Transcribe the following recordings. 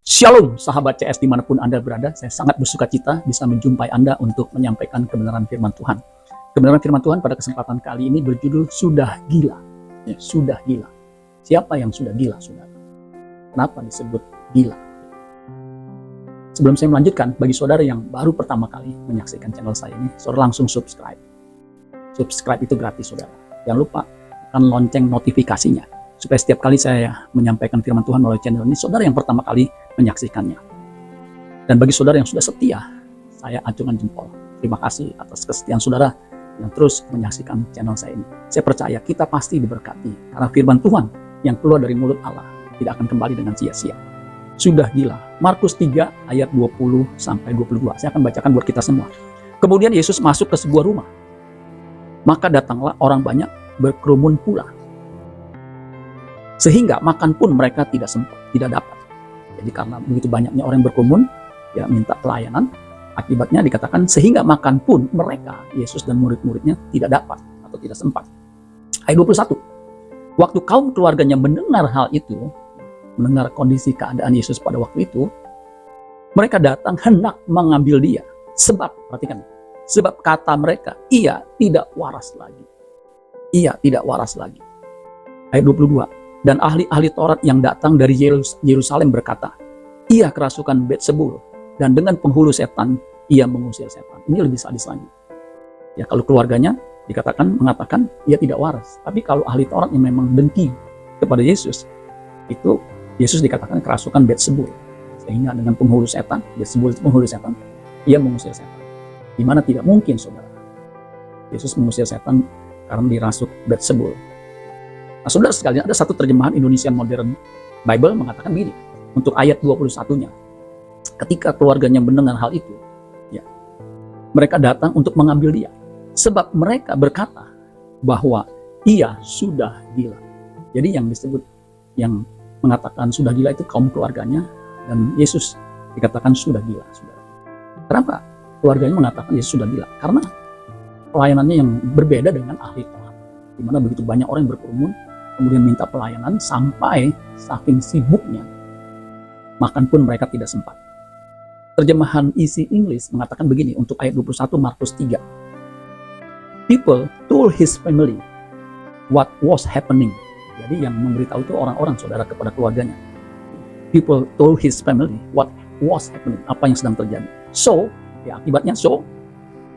Shalom sahabat CS dimanapun Anda berada, saya sangat bersuka cita bisa menjumpai Anda untuk menyampaikan kebenaran firman Tuhan. Kebenaran firman Tuhan pada kesempatan kali ini berjudul Sudah Gila. Ya, sudah gila. Siapa yang sudah gila, saudara? Kenapa disebut gila? Sebelum saya melanjutkan, bagi saudara yang baru pertama kali menyaksikan channel saya ini, saudara langsung subscribe. Subscribe itu gratis, saudara. Jangan lupa tekan lonceng notifikasinya, supaya setiap kali saya menyampaikan firman Tuhan melalui channel ini, saudara yang pertama kali menyaksikannya. Dan bagi saudara yang sudah setia, saya acungkan jempol. Terima kasih atas kesetiaan saudara yang terus menyaksikan channel saya ini. Saya percaya kita pasti diberkati, karena firman Tuhan yang keluar dari mulut Allah tidak akan kembali dengan sia-sia. Sudah gila. Markus 3 ayat 20-22. Saya akan bacakan buat kita semua. Kemudian Yesus masuk ke sebuah rumah. Maka datanglah orang banyak berkerumun pula, sehingga makan pun mereka tidak sempat, tidak dapat. Jadi karena begitu banyaknya orang yang berkerumun, ya minta pelayanan, akibatnya dikatakan sehingga makan pun mereka, Yesus dan murid-muridnya, tidak dapat atau tidak sempat. Ayat 21. Waktu kaum keluarganya mendengar hal itu, mendengar kondisi keadaan Yesus pada waktu itu, mereka datang hendak mengambil dia. Sebab, perhatikan, sebab kata mereka, ia tidak waras lagi. Ia tidak waras lagi. Ayat 22. Dan ahli-ahli Taurat yang datang dari Yerusalem berkata, ia kerasukan Beelzebul, dan dengan penghulu setan ia mengusir setan. Ini lebih sadis lagi. Ya, kalau keluarganya mengatakan ia tidak waras. Tapi kalau ahli Taurat yang memang dengki kepada Yesus, itu Yesus dikatakan kerasukan Beelzebul. Sehingga dengan penghulu setan, Beelzebul itu penghulu setan, ia mengusir setan. Dimana tidak mungkin, saudara, Yesus mengusir setan karena dirasuk Beelzebul. Nah, saudara sekalian, ada satu terjemahan Indonesian Modern Bible mengatakan begini, untuk ayat 21-nya. Ketika keluarganya mendengar hal itu, ya, mereka datang untuk mengambil dia. Sebab mereka berkata bahwa ia sudah gila. Jadi yang disebut, yang mengatakan sudah gila itu kaum keluarganya, dan Yesus dikatakan sudah gila. Saudara. Kenapa keluarganya mengatakan Yesus sudah gila? Karena pelayanannya yang berbeda dengan ahli Taurat, di mana begitu banyak orang yang berkerumun, kemudian minta pelayanan sampai saking sibuknya, makan pun mereka tidak sempat. Terjemahan Easy English mengatakan begini untuk ayat 21 Markus 3. People told his family what was happening. Jadi yang memberitahu itu orang-orang, saudara, kepada keluarganya. People told his family what was happening, apa yang sedang terjadi. So, ya akibatnya,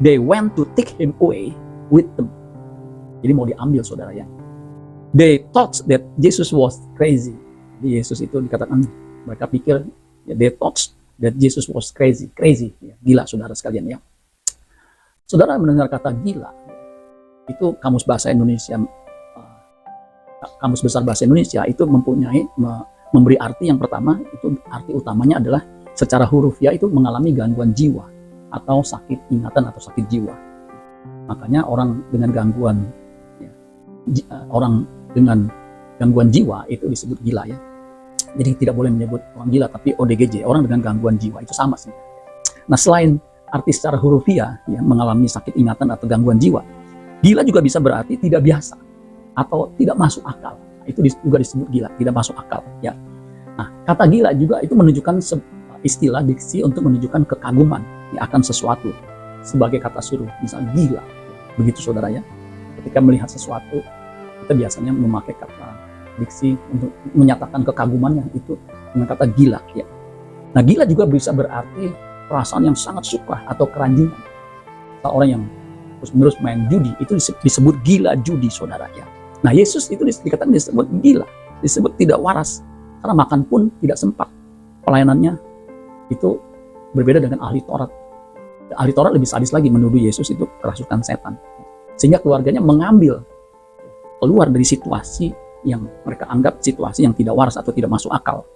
they went to take him away with them. Jadi mau diambil, saudara, ya. They thought that Jesus was crazy. Jadi Yesus itu dikatakan, mereka pikir, ya, they thought that Jesus was crazy, ya, gila, saudara sekalian, ya. Saudara mendengar kata gila, itu Kamus Bahasa Indonesia, Kamus Besar Bahasa Indonesia itu memberi arti yang pertama, itu arti utamanya adalah secara hurufiah itu mengalami gangguan jiwa atau sakit ingatan atau sakit jiwa. Makanya orang dengan gangguan, ya, orang dengan gangguan jiwa itu disebut gila, ya. Jadi tidak boleh menyebut orang gila, tapi ODGJ, orang dengan gangguan jiwa, itu sama sih. Nah, selain arti secara hurufiah, ya, mengalami sakit ingatan atau gangguan jiwa, gila juga bisa berarti tidak biasa atau tidak masuk akal. Itu juga disebut gila, tidak masuk akal, ya. Nah, kata gila juga itu menunjukkan istilah diksi untuk menunjukkan kekaguman, ya, akan sesuatu sebagai kata suruh, misalnya gila. Begitu, saudara, ya. Ketika melihat sesuatu, kita biasanya memakai kata diksi untuk menyatakan kekagumannya itu dengan kata gila, ya. Nah, gila juga bisa berarti perasaan yang sangat suka atau keranjingan. Orang yang terus-menerus main judi itu disebut gila judi, saudara, ya. Nah, Yesus itu dikatakan disebut gila, disebut tidak waras karena makan pun tidak sempat. Pelayanannya itu berbeda dengan ahli Taurat. Ahli Taurat lebih sadis lagi, menuduh Yesus itu kerasukan setan, sehingga keluarganya mengambil keluar dari situasi yang mereka anggap situasi yang tidak waras atau tidak masuk akal.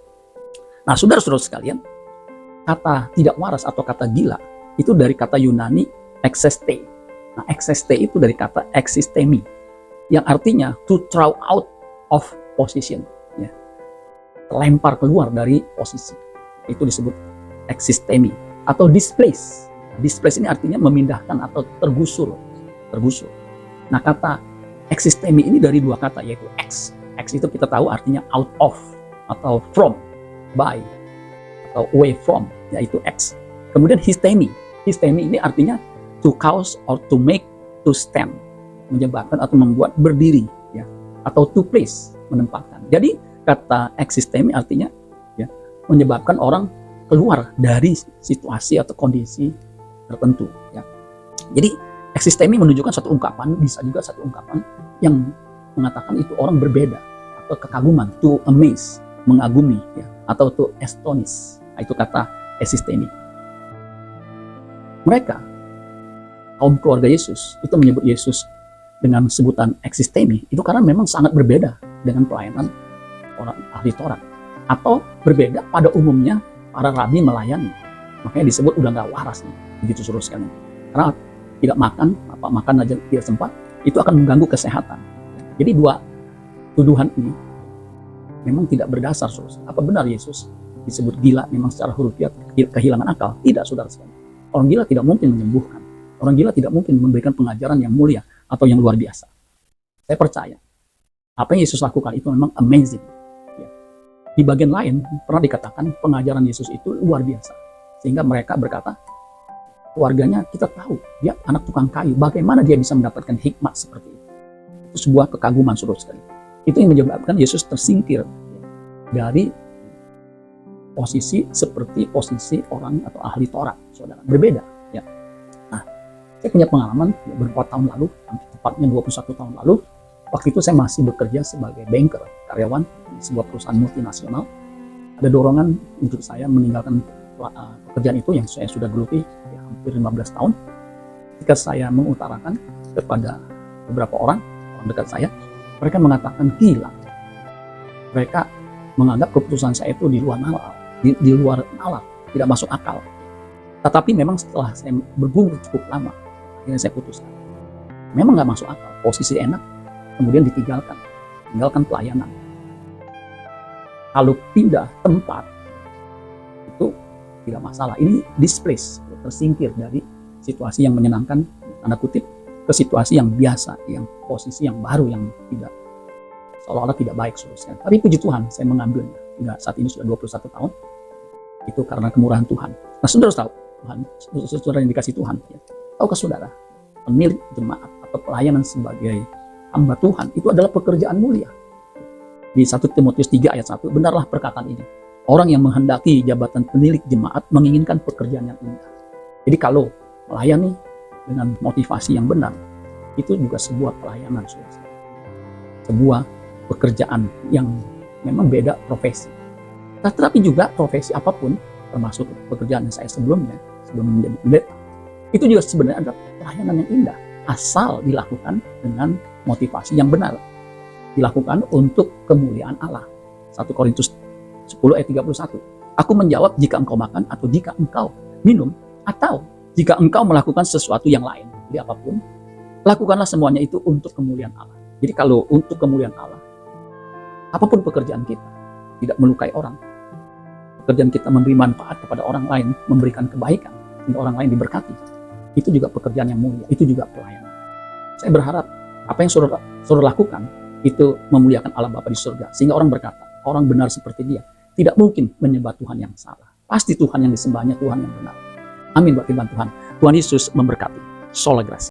Nah, saudara-saudara sekalian, kata tidak waras atau kata gila itu dari kata Yunani exeste. Nah, exeste itu dari kata existemi, yang artinya to throw out of position, ya. Lempar keluar dari posisi. Itu disebut existemi atau displace. Displace ini artinya memindahkan atau tergusur. Nah, kata existemi ini dari dua kata, yaitu ex. Ex itu kita tahu artinya out of atau from, by. atau away from, yaitu X. Kemudian histemi. Histemi ini artinya to cause or to make, to stand, menyebabkan atau membuat berdiri, ya, atau to place, menempatkan. Jadi kata existemi artinya ya menyebabkan orang keluar dari situasi atau kondisi tertentu, ya. Jadi existemi menunjukkan satu ungkapan, bisa juga satu ungkapan yang mengatakan itu orang berbeda atau kekaguman, to amaze, mengagumi, ya, atau to astonish. Itu kata existemi. Mereka, kaum keluarga Yesus, itu menyebut Yesus dengan sebutan existemi, itu karena memang sangat berbeda dengan pelayanan orang ahli Taurat. Atau berbeda pada umumnya para rabi melayani. Makanya disebut udah nggak waras nih, begitu suruh sekali. Karena tidak makan aja tidak sempat, itu akan mengganggu kesehatan. Jadi dua tuduhan ini memang tidak berdasar, saudara. Apa benar Yesus disebut gila memang secara hurufiah kehilangan akal? Tidak, saudara sekalian. Orang gila tidak mungkin menyembuhkan. Orang gila tidak mungkin memberikan pengajaran yang mulia atau yang luar biasa. Saya percaya apa yang Yesus lakukan itu memang amazing. Ya. Di bagian lain pernah dikatakan pengajaran Yesus itu luar biasa. Sehingga mereka berkata, keluarganya kita tahu dia anak tukang kayu. Bagaimana dia bisa mendapatkan hikmat seperti itu? Itu sebuah kekaguman, saudara sekalian. Itu yang menyebabkan Yesus tersingkir dari posisi seperti posisi orang atau ahli Taurat, saudara. Berbeda, ya. Nah, saya punya pengalaman beberapa tahun lalu, tepatnya 21 tahun lalu. Waktu itu saya masih bekerja sebagai banker, karyawan di sebuah perusahaan multinasional. Ada dorongan untuk saya meninggalkan pekerjaan itu yang saya sudah geluti ya, hampir 15 tahun. Ketika saya mengutarakan kepada beberapa orang dekat saya, mereka mengatakan gila. Mereka menganggap keputusan saya itu di luar nalar, di luar nalar, tidak masuk akal. Tetapi memang setelah saya bergumul cukup lama, akhirnya saya putuskan. Memang nggak masuk akal, posisi enak, kemudian tinggalkan pelayanan. Kalau pindah tempat, itu tidak masalah. Ini displace, tersingkir dari situasi yang menyenangkan, tanda kutip, ke situasi yang biasa, yang posisi yang baru, yang tidak seolah-olah tidak baik solusinya. Tapi puji Tuhan, saya mengambilnya. Hingga saat ini sudah 21 tahun. Itu karena kemurahan Tuhan. Nah, saudara tahu, Tuhan, saudara yang dikasih Tuhan, ya. Tahukah saudara, pemilik jemaat atau pelayanan sebagai hamba Tuhan, itu adalah pekerjaan mulia. Di 1 Timotius 3 ayat 1, benarlah perkataan ini. Orang yang menghendaki jabatan penilik jemaat menginginkan pekerjaan yang indah. Jadi kalau melayani dengan motivasi yang benar, itu juga sebuah pelayanan, saudara. Sebuah pekerjaan yang memang beda profesi. Tetapi juga profesi apapun, termasuk pekerjaan yang saya sebelum menjadi pendeta, itu juga sebenarnya adalah pelayanan yang indah, asal dilakukan dengan motivasi yang benar, dilakukan untuk kemuliaan Allah. 1 Korintus 10 ayat 31. Aku menjawab, jika engkau makan atau jika engkau minum atau jika engkau melakukan sesuatu yang lain, jadi apapun, lakukanlah semuanya itu untuk kemuliaan Allah. Jadi kalau untuk kemuliaan Allah, apapun pekerjaan kita, tidak melukai orang, pekerjaan kita memberi manfaat kepada orang lain, memberikan kebaikan, sehingga orang lain diberkati, itu juga pekerjaan yang mulia, itu juga pelayanan. Saya berharap apa yang saudara lakukan, itu memuliakan Allah Bapa di surga, sehingga orang berkata, orang benar seperti dia, tidak mungkin menyembah Tuhan yang salah. Pasti Tuhan yang disembahnya Tuhan yang benar. Amin buat firman Tuhan. Tuhan Yesus memberkati. Sola Gracia.